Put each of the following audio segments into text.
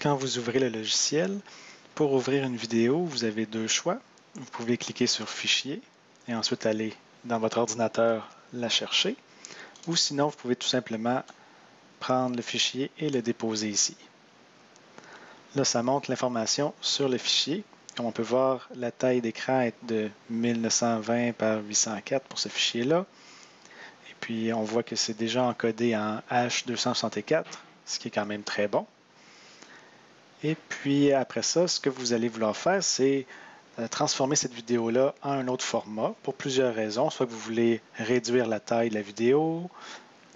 Quand vous ouvrez le logiciel, pour ouvrir une vidéo, vous avez deux choix. Vous pouvez cliquer sur Fichier et ensuite aller dans votre ordinateur la chercher. Ou sinon, vous pouvez tout simplement prendre le fichier et le déposer ici. Là, ça montre l'information sur le fichier. Comme on peut voir, la taille d'écran est de 1920 par 804 pour ce fichier-là. Et puis, on voit que c'est déjà encodé en H264, ce qui est quand même très bon. Et puis, après ça, ce que vous allez vouloir faire, c'est transformer cette vidéo-là en un autre format pour plusieurs raisons. Soit que vous voulez réduire la taille de la vidéo,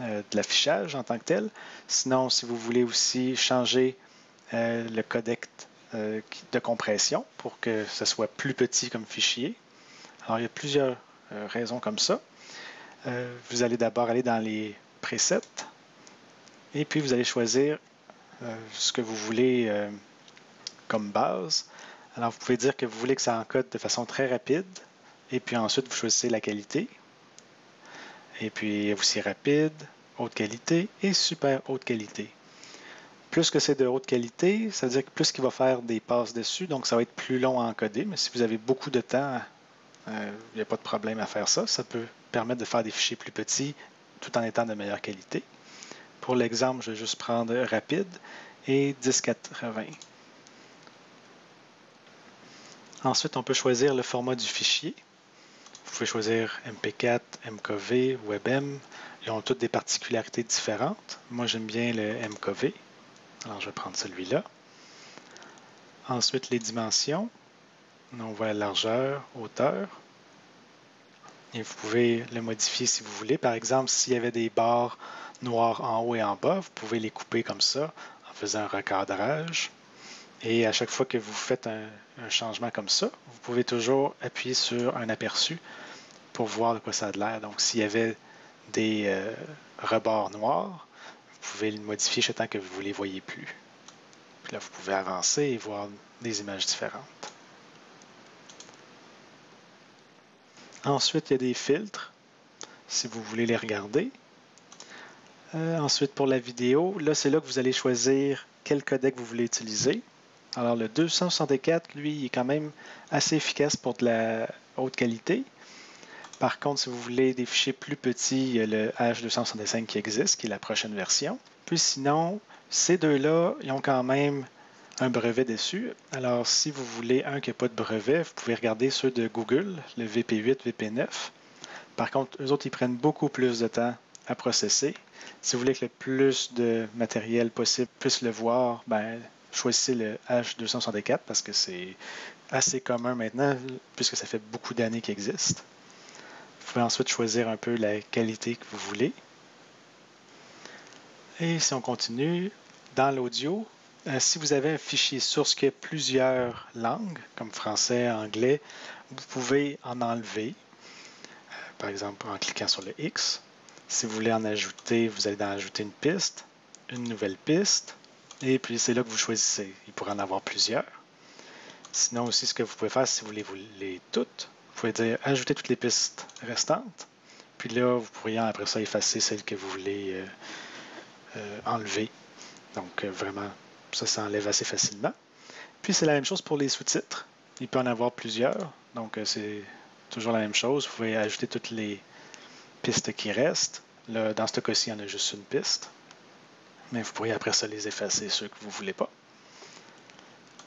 de l'affichage en tant que tel. Sinon, si vous voulez aussi changer le codec de compression pour que ce soit plus petit comme fichier. Alors, il y a plusieurs raisons comme ça. Vous allez d'abord aller dans les presets et puis vous allez choisir ce que vous voulez comme base. Alors, vous pouvez dire que vous voulez que ça encode de façon très rapide et puis ensuite, vous choisissez la qualité. Et puis, aussi rapide, haute qualité et super haute qualité. Plus que c'est de haute qualité, ça veut dire que plus qu'il va faire des passes dessus, donc ça va être plus long à encoder. Mais si vous avez beaucoup de temps, il n'y a pas de problème à faire ça. Ça peut permettre de faire des fichiers plus petits tout en étant de meilleure qualité. Pour l'exemple, je vais juste prendre rapide et 1080. Ensuite, on peut choisir le format du fichier. Vous pouvez choisir MP4, MKV, WebM. Ils ont toutes des particularités différentes. Moi, j'aime bien le MKV. Alors, je vais prendre celui-là. Ensuite, les dimensions. On voit la largeur, hauteur. Et vous pouvez le modifier si vous voulez. Par exemple, s'il y avait des barres noires en haut et en bas, vous pouvez les couper comme ça en faisant un recadrage. Et à chaque fois que vous faites un changement comme ça, vous pouvez toujours appuyer sur un aperçu pour voir de quoi ça a l'air. Donc, s'il y avait des rebords noirs, vous pouvez le modifier jusqu'à temps que vous ne les voyez plus. Puis là, vous pouvez avancer et voir des images différentes. Ensuite, il y a des filtres, si vous voulez les regarder. Ensuite, pour la vidéo, là, c'est là que vous allez choisir quel codec vous voulez utiliser. Alors, le 264, lui, il est quand même assez efficace pour de la haute qualité. Par contre, si vous voulez des fichiers plus petits, il y a le H265 qui existe, qui est la prochaine version. Puis sinon, ces deux-là, ils ont quand même un brevet dessus. Alors, si vous voulez un qui n'a pas de brevet, vous pouvez regarder ceux de Google, le VP8, VP9. Par contre, eux autres, ils prennent beaucoup plus de temps à processer. Si vous voulez que le plus de matériel possible puisse le voir, ben, choisissez le H264 parce que c'est assez commun maintenant, puisque ça fait beaucoup d'années qu'il existe. Vous pouvez ensuite choisir un peu la qualité que vous voulez. Et si on continue, dans l'audio, si vous avez un fichier source qui a plusieurs langues, comme français, anglais, vous pouvez en enlever, par exemple en cliquant sur le X. Si vous voulez en ajouter, vous allez en ajouter une piste, une nouvelle piste, et puis c'est là que vous choisissez. Il pourrait en avoir plusieurs. Sinon aussi, ce que vous pouvez faire, si vous voulez toutes, vous pouvez dire ajouter toutes les pistes restantes. Puis là, vous pourriez après ça effacer celles que vous voulez enlever. Donc vraiment, ça s'enlève assez facilement. Puis c'est la même chose pour les sous-titres. Il peut en avoir plusieurs. Donc c'est toujours la même chose. Vous pouvez ajouter toutes les pistes qui restent. Là, dans ce cas-ci, il y en a juste une piste. Mais vous pourriez après ça les effacer, ceux que vous ne voulez pas.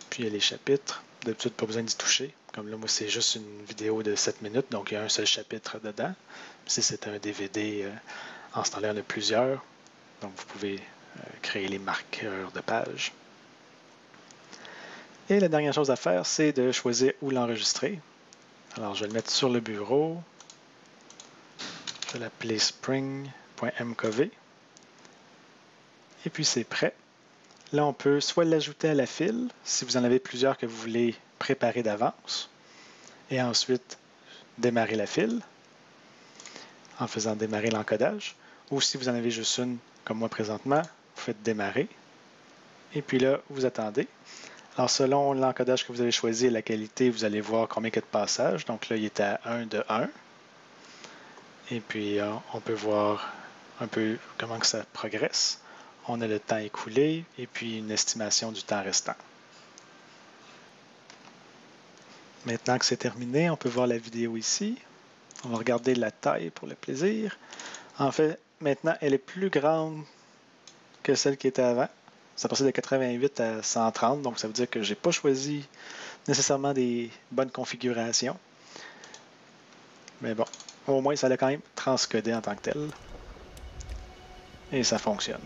Puis il y a les chapitres. D'habitude, pas besoin d'y toucher. Comme là, moi, c'est juste une vidéo de 7 minutes, donc il y a un seul chapitre dedans. Si c'est un DVD, en ce temps-là, il y en a plusieurs. Donc, vous pouvez créer les marqueurs de page. Et la dernière chose à faire, c'est de choisir où l'enregistrer. Alors, je vais le mettre sur le bureau. Je vais l'appeler spring.mkv. Et puis, c'est prêt. Là, on peut soit l'ajouter à la file, si vous en avez plusieurs que vous voulez préparer d'avance, et ensuite démarrer la file en faisant démarrer l'encodage, ou si vous en avez juste une, comme moi présentement, vous faites démarrer, et puis là, vous attendez. Alors, selon l'encodage que vous avez choisi et la qualité, vous allez voir combien il y a de passages. Donc là, il est à 1 de 1. Et puis, on peut voir un peu comment que ça progresse. On a le temps écoulé et puis une estimation du temps restant. Maintenant que c'est terminé, on peut voir la vidéo ici. On va regarder la taille pour le plaisir. En fait, maintenant, elle est plus grande que celle qui était avant. Ça passait de 88 à 130, donc ça veut dire que je n'ai pas choisi nécessairement des bonnes configurations. Mais bon, au moins ça l'a quand même transcodé en tant que tel. Et ça fonctionne.